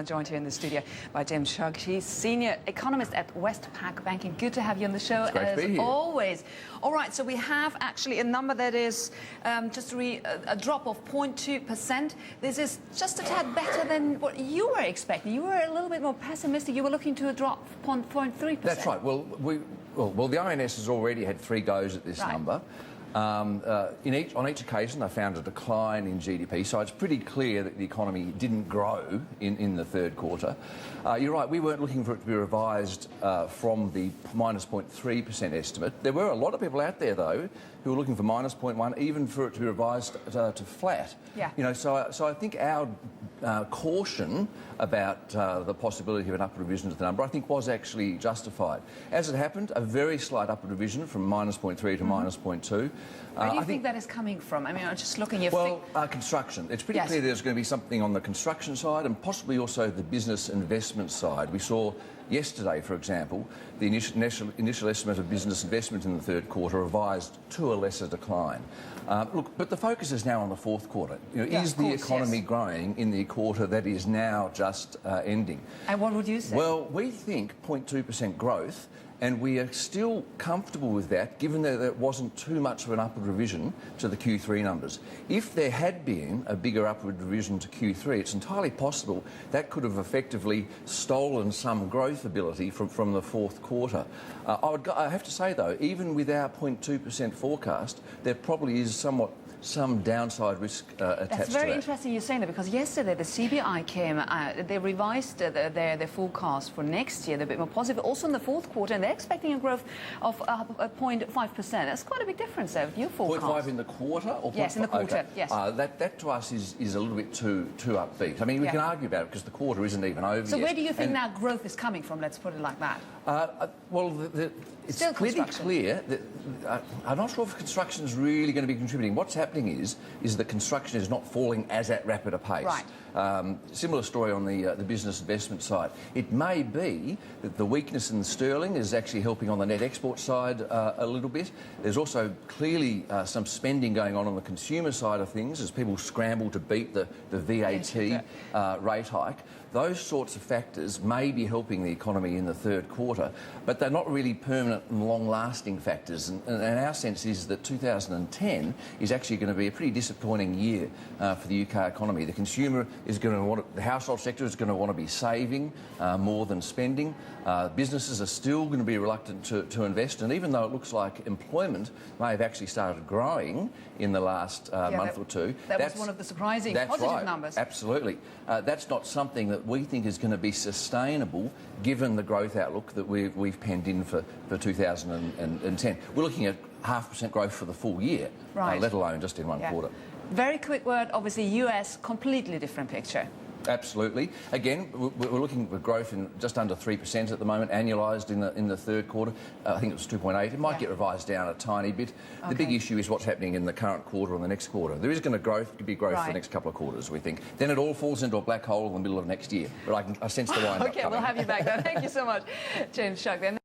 Joined here in the studio by James Shugg. He's senior economist at Westpac Banking. Good to have you on the show, it's great as to be here. Always. All right, so we have actually a number that is a drop of 0.2%. This is just a tad better than what you were expecting. You were a little bit more pessimistic. You were looking to a drop of 0.3%. That's right. Well, the INS has already had 3 goes at this number. On each occasion, they found a decline in GDP, so it's pretty clear that the economy didn't grow in the third quarter. You're right, we weren't looking for it to be revised from the minus 0.3% estimate. There were a lot of people out there, though, who were looking for minus 0.1, even for it to be revised to flat. Yeah. You know, so I think our caution about the possibility of an upward revision to the number, I think, was actually justified. As it happened, a very slight upward revision from minus 0.3 to minus 0.2. Where do you think that is coming from? I mean, I'm just looking at... Well, construction. It's pretty clear there's going to be something on the construction side and possibly also the business investment side. We saw yesterday, for example, the initial estimate of business investment in the third quarter revised to a lesser decline. Look, but the focus is now on the fourth quarter. You know, is the economy growing in the quarter that is now just ending? And what would you say? Well, we think 0.2% growth, and we are still comfortable with that, given that there wasn't too much of an upward revision to the Q3 numbers. If there had been a bigger upward revision to Q3, it's entirely possible that could have effectively stolen some growth ability from the fourth quarter. I have to say, though, even with our 0.2% forecast, there probably is some downside risk attached to that. That's very interesting you're saying that, because yesterday the CBI came out, they revised their forecast for next year. They're a bit more positive, also in the fourth quarter, and they're expecting a growth of 0.5%. That's quite a big difference there with your forecast. 0.5 in the quarter? Or yes, in the quarter, okay. yes. That to us is a little bit too upbeat. I mean, we can argue about it because the quarter isn't even over yet. So where do you think now growth is coming from? Let's put it like that. It's pretty clear that I'm not sure if construction is really going to be contributing. What's happening is that construction is not falling as at rapid a pace. Right. Similar story on the business investment side. It may be that the weakness in the sterling is actually helping on the net export side a little bit. There's also clearly some spending going on the consumer side of things as people scramble to beat the VAT rate hike. Those sorts of factors may be helping the economy in the third quarter, but they're not really permanent and long-lasting factors. And our sense is that 2010 is actually going to be a pretty disappointing year for the UK economy. The consumer is going to the household sector is going to want to be saving more than spending. Businesses are still going to be reluctant to invest, and even though it looks like employment may have actually started growing in the last month or two. That's one of the surprising positive numbers. Absolutely. That's not something that we think is going to be sustainable given the growth outlook that we've penned in for 2010. We're looking at 0.5% growth for the full year, let alone just in one quarter. Very quick word, obviously US, completely different picture. Absolutely. Again, we're looking for growth in just under 3% at the moment, annualised in the third quarter. I think it was 2.8. It might get revised down a tiny bit. The big issue is what's happening in the current quarter and the next quarter. There is going to be growth for the next couple of quarters, we think. Then it all falls into a black hole in the middle of next year. But I sense the wind up coming. We'll have you back then. Thank you so much, James Shugg.